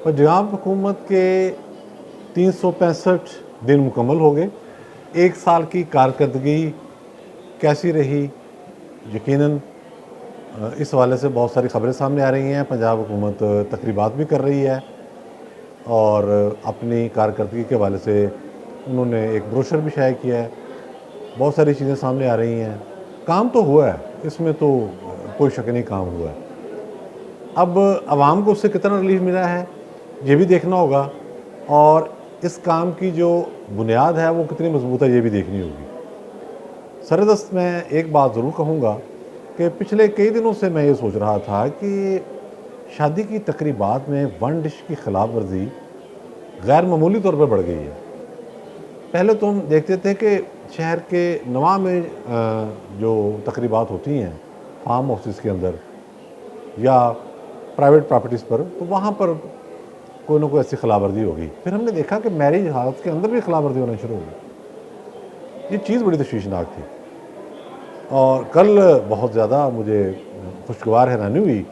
पंजाब हुकूमत के 365 दिन मुकम्मल हो गए। 1 साल की कारकर्दगी कैसी रही? यकीनन इस हवाले से बहुत सारी ख़बरें सामने आ रही हैं। पंजाब हुकूमत तकरीबात भी कर रही है और अपनी कारकर्दगी के हवाले से उन्होंने एक ब्रोशर भी शाया किया है। बहुत सारी चीज़ें सामने आ रही हैं। काम तो हुआ है, इसमें तो कोई शक नहीं, काम हुआ है। अब आवाम को उससे कितना रिलीफ मिला है ये भी देखना होगा, और इस काम की जो बुनियाद है वो कितनी मजबूत है ये भी देखनी होगी। सरदस्त मैं एक बात ज़रूर कहूँगा कि पिछले कई दिनों से मैं ये सोच रहा था कि शादी की तकरीबात में वन डिश की खिलाफ वर्जी गैर मामूली तौर पर बढ़ गई है। पहले तो हम देखते थे कि शहर के नवा में जो तकरीबात होती हैं फार्म हाउसेस के अंदर या प्राइवेट प्रॉपर्टीज़ पर, तो वहाँ पर कोई ना कोई ऐसी खिलाफवर्जी होगी। फिर हमने देखा कि मैरिज हाउस के अंदर भी खिलाफवर्जी होना शुरू हो गई। ये चीज़ बड़ी तशवीशनाक थी और कल बहुत ज़्यादा मुझे खुशगवार हैरानी हुई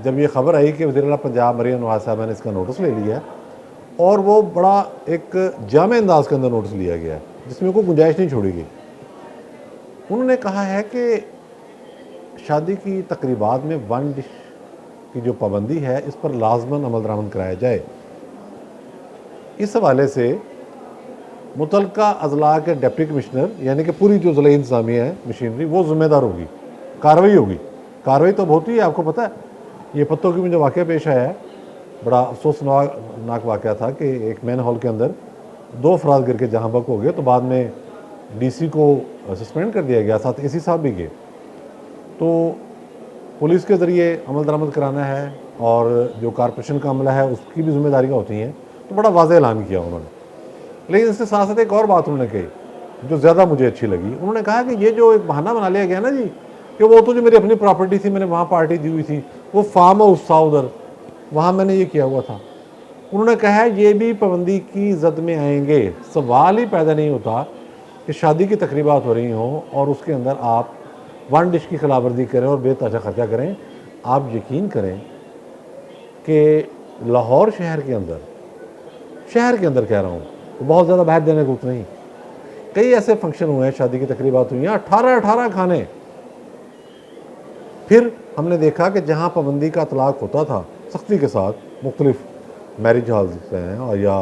जब ये खबर आई कि वज़ीर आला पंजाब मरियम नवाज़ साहबा ने इसका नोटिस ले लिया और वो बड़ा एक जामे अंदाज के अंदर नोटिस लिया गया जिसमें कोई गुंजाइश नहीं छोड़ी गई। उन्होंने कहा है कि शादी की तकरीबात में वन डिश की जो पाबंदी है इस पर लाजमन अमल दरामद कराया जाए। इस हवाले से मुतलका अजला के डिप्टी कमिश्नर यानी कि पूरी जो ज़िला इंतज़ामिया है मशीनरी वो ज़िम्मेदार होगी, कार्रवाई होगी। कार्रवाई तो होती है, आपको पता है। ये पत्तों की मुझे वाक़या पेश आया है, बड़ा अफसोसनाक वाक़या था कि एक मैन हॉल के अंदर 2 अफराद गिर के जहाँ बक हो गए, तो बाद में डीसी को सस्पेंड कर दिया गया, साथ एसी साहब भी गए। तो पुलिस के ज़रिए अमल दरामद कराना है और जो कारपोरेशन का अमला है उसकी भी जिम्मेदारियाँ होती हैं, तो बड़ा वाज़ेह ऐलान किया उन्होंने। लेकिन इसके साथ साथ एक और बात उन्होंने कही जो ज़्यादा मुझे अच्छी लगी। उन्होंने कहा कि ये जो एक बहाना बना लिया गया ना जी कि वो तो जो मेरी अपनी प्रॉपर्टी थी, मैंने वहाँ पार्टी दी हुई थी, वो फार्म हाउस था उधर, वहाँ मैंने ये किया हुआ था। उन्होंने कहा है ये भी पाबंदी की जद में आएंगे। सवाल ही पैदा नहीं होता कि शादी की तकरीबात हो रही हों और उसके अंदर आप वन डिश की खिलाफवर्जी करें और बेतहाशा खर्चा करें। आप यकीन करें कि लाहौर शहर के अंदर कह रहा हूँ, तो बहुत ज़्यादा बाहर देने को नहीं, कई ऐसे फंक्शन हुए हैं, शादी की तकरीबात हुई हैं, 18 खाने। फिर हमने देखा कि जहाँ पाबंदी का इतलाक़ होता था सख्ती के साथ, मुख्तलिफ मैरिज हॉल्स हैं और या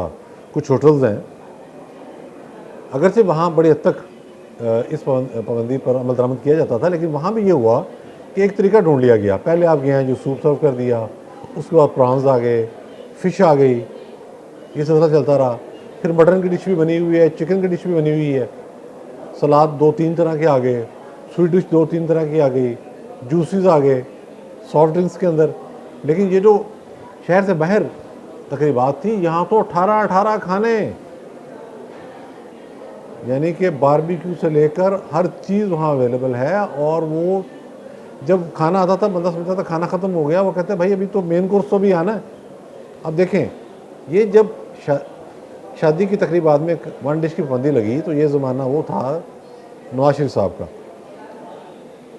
कुछ होटल्स हैं, अगरचे वहाँ बड़ी हद तक इस पाबंदी पर अमल दरामद किया जाता था, लेकिन वहाँ भी ये हुआ कि एक तरीका ढूंढ लिया गया। पहले आप गए हैं जो सूप सर्व कर दिया, उसके बाद प्रॉन्स आ गए, फ़िश आ गई, ये सिलसिला चलता रहा। फिर मटन की डिश भी बनी हुई है, चिकन की डिश भी बनी हुई है, सलाद 2-3 तरह के आ गए, स्वीट डिश 2-3 तरह की आ गई, जूसेस आ गए सॉफ्ट ड्रिंक्स के अंदर। लेकिन ये जो शहर से बाहर तकरीबात थी, यहाँ तो 18 खाने, यानी कि बारबेक्यू से लेकर हर चीज़ वहाँ अवेलेबल है। और वो जब खाना आता था बंदा समझता था खाना ख़त्म हो गया, वो कहते हैं भाई अभी तो मेन कोर्स तो भी आना है। अब देखें, ये जब शादी की तकरीबात में वन डिश की पाबंदी लगी तो ये ज़माना वो था नवाज शरीफ साहब का,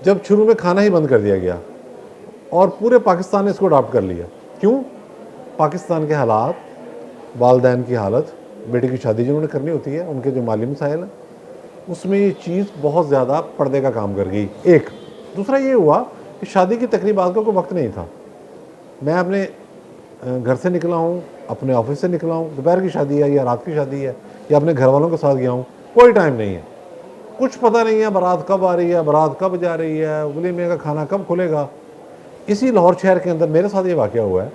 जब शुरू में खाना ही बंद कर दिया गया और पूरे पाकिस्तान ने इसको अडॉप्ट कर लिया। क्यों? पाकिस्तान के हालात, वालदैन की हालत, बेटे की शादी जिन्होंने करनी होती है, उनके जो माली मसाइल हैं, उसमें ये चीज़ बहुत ज़्यादा पर्दे का काम कर गई। एक दूसरा ये हुआ कि शादी की तकरीबात का कोई वक्त नहीं था। मैं अपने घर से निकला हूँ, अपने ऑफिस से निकला हूँ, दोपहर की शादी है या रात की शादी है या अपने घर वालों के साथ गया हूँ, कोई टाइम नहीं है, कुछ पता नहीं है बारात कब आ रही है, बारात कब जा रही है, वलीमे का खाना कब खुलेगा। इसी लाहौर शहर के अंदर मेरे साथ ये वाक़या हुआ है।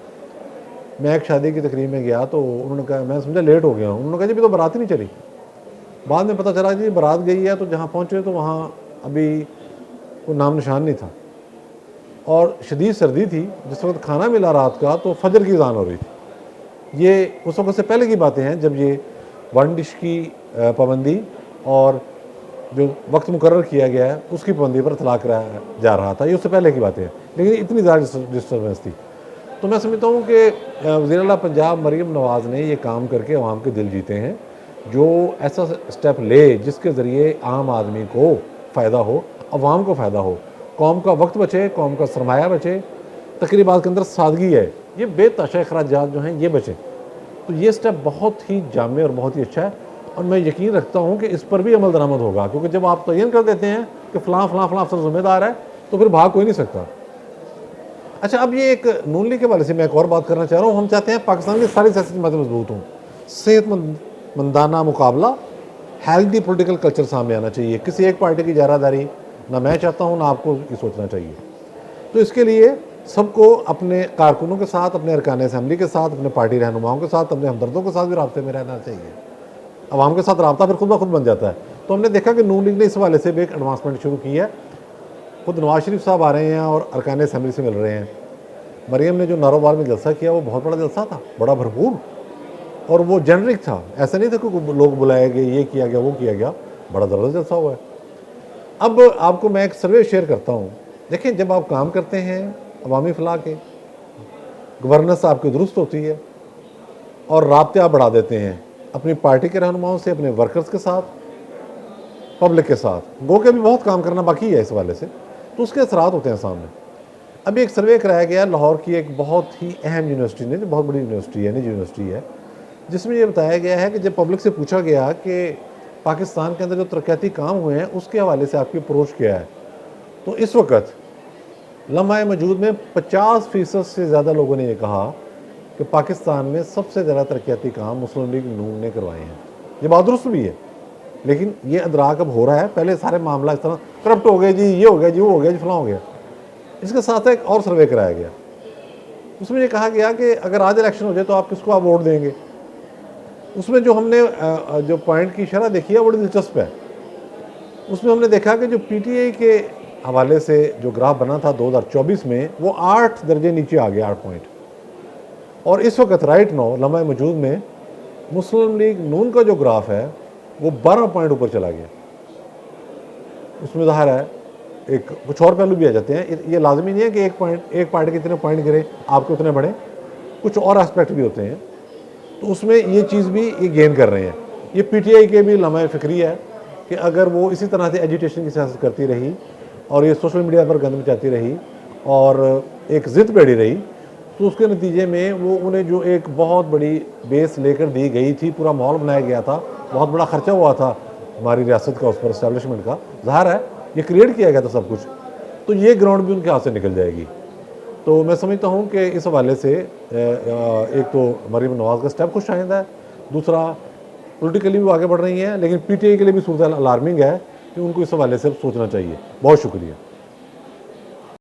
मैं एक शादी की तकरीब में गया तो उन्होंने कहा, मैं समझा लेट हो गया हूँ, उन्होंने कहा जी अभी तो बारात ही नहीं चली। बाद में पता चला जी बारात गई है, तो जहाँ पहुँचे तो वहाँ अभी कोई नाम निशान नहीं था और शदीद सर्दी थी। जिस वक्त खाना मिला रात का तो फजर की अज़ान हो रही थी। ये उस वक्त से पहले की बातें हैं जब ये वन डिश की पाबंदी और जो वक्त मुकर्रर किया गया है उसकी पाबंदी पर इतलाक़ कराया जा रहा था। ये उससे पहले की बातें हैं, लेकिन इतनी ज़्यादा डिस्टर्बेंस थी। तो मैं समझता हूँ कि वज़ीर आला पंजाब मरियम नवाज़ ने ये काम करके अवाम के दिल जीते हैं, जो ऐसा स्टेप ले जिसके ज़रिए आम आदमी को फ़ायदा हो, अवाम को फ़ायदा हो, कौम का वक्त बचे, कौम का सरमाया बचे तकरीबात के अंदर सादगी है, ये बेतहाशा अखराजात जो हैं ये बचें। तो ये स्टेप बहुत ही जामे और बहुत ही अच्छा है, और मैं यकीन रखता हूँ कि इस पर भी अमल दरामद होगा, क्योंकि जब आप तयन कर देते हैं कि फ़लाँ फ़लाँ फ़लाँ अफसर ज़िम्मेदार है, तो फिर भाग कोई नहीं सकता। अच्छा, अब ये एक नून लीग के वाले से मैं एक और बात करना चाह रहा हूँ। हम चाहते हैं पाकिस्तान की सारी सियासत जमातें मजबूत हों, सेहतमंदाना मुकाबला, हेल्दी पॉलिटिकल कल्चर सामने आना चाहिए। किसी एक पार्टी की जारादारी ना मैं चाहता हूँ, ना आपको ये सोचना चाहिए। तो इसके लिए सबको अपने कारकुनों के साथ, अपने अरकान असम्बली के साथ, अपने पार्टी रहनुमाओं के साथ, अपने हमदर्दों के साथ भी राब्ते में रहना चाहिए। अवाम के साथ राब्ता फिर खुद ब खुद बन जाता है। तो हमने देखा कि नून लीग ने इस हवाले से भी एक एडवांसमेंट शुरू की है। खुद नवाज शरीफ साहब आ रहे हैं और अरकान असम्बली से मिल रहे हैं। मरियम ने जो नारोवाल में जलसा किया वो बहुत बड़ा जलसा था, बड़ा भरपूर, और वो जेनरिक था, ऐसा नहीं था कि लोग बुलाए गए, ये किया गया वो किया गया, बड़ा ज़बरदस्त जलसा हुआ है। अब आपको मैं एक सर्वे शेयर करता हूँ। देखें, जब आप काम करते हैं अवामी फलाह के, गवर्नेंस आपकी दुरुस्त होती है और राब्ते आप बढ़ा देते हैं अपनी पार्टी के रहनुमाओं से, अपने वर्कर्स के साथ, पब्लिक के साथ, गो के भी बहुत काम करना बाकी है इस वाले से, तो उसके असरात होते हैं सामने। अभी एक सर्वे कराया गया लाहौर की एक बहुत ही अहम यूनिवर्सिटी ने, जो बहुत बड़ी यूनिवर्सिटी है, निजी यूनिवर्सिटी है, जिसमें ये बताया गया है कि जब पब्लिक से पूछा गया कि पाकिस्तान के अंदर जो तरक्याती काम हुए हैं उसके हवाले से आपकी अप्रोच क्या है, तो इस वक्त लम्हा मौजूद में 50% से ज़्यादा लोगों ने यह कहा कि पाकिस्तान में सबसे ज़्यादा तरक्याती काम मुस्लिम लीग नून ने करवाए हैं। ये बात दुरुस्त भी है, लेकिन ये अदराक अब हो रहा है। पहले सारे मामला इस तरह करप्ट हो गए जी, ये हो गया जी, वो हो गया जी, फलां हो गया। इसके साथ एक और सर्वे कराया गया, उसमें ये कहा गया कि अगर आज इलेक्शन हो जाए तो आप किसको आप वोट देंगे। उसमें जो हमने जो पॉइंट की शरह देखी है बड़ी दिलचस्प है। उसमें हमने देखा कि जो पीटीआई के हवाले से जो ग्राफ बना था 2024 में, वो 8 दर्जे नीचे आ गया, 8 पॉइंट। और इस वक्त राइट नो लम्हा मौजूद में मुस्लिम लीग नून का जो ग्राफ है वो 12 पॉइंट ऊपर चला गया। उसमें ज़ाहिर है एक कुछ और पहलू भी आ जाते हैं। ये लाजमी नहीं है कि एक पार्टी के इतने पॉइंट गिरे आपके उतने बढ़े, कुछ और एस्पेक्ट भी होते हैं। तो उसमें ये चीज़ भी ये गेन कर रहे हैं। ये पीटीआई के भी लम्हा फ़िक्री है कि अगर वो इसी तरह से एजिटेशन की सियासत करती रही और ये सोशल मीडिया पर गंद मचाती रही और एक ज़िद बेड़ी रही, तो उसके नतीजे में वो उन्हें जो एक बहुत बड़ी बेस लेकर दी गई थी, पूरा माहौल बनाया गया था, बहुत बड़ा खर्चा हुआ था हमारी रियासत का उस पर, इस्टेब्लिशमेंट का, ज़ाहिर है ये क्रिएट किया गया था सब कुछ, तो ये ग्राउंड भी उनके हाथ से निकल जाएगी। तो मैं समझता हूँ कि इस हवाले से एक तो मरीम नवाज़ का स्टेप खुश आइंदा है, दूसरा पॉलिटिकली भी आगे बढ़ रही हैं, लेकिन पीटीआई के लिए भी सूरत अलार्मिंग है कि उनको इस हवाले से सोचना चाहिए। बहुत शुक्रिया।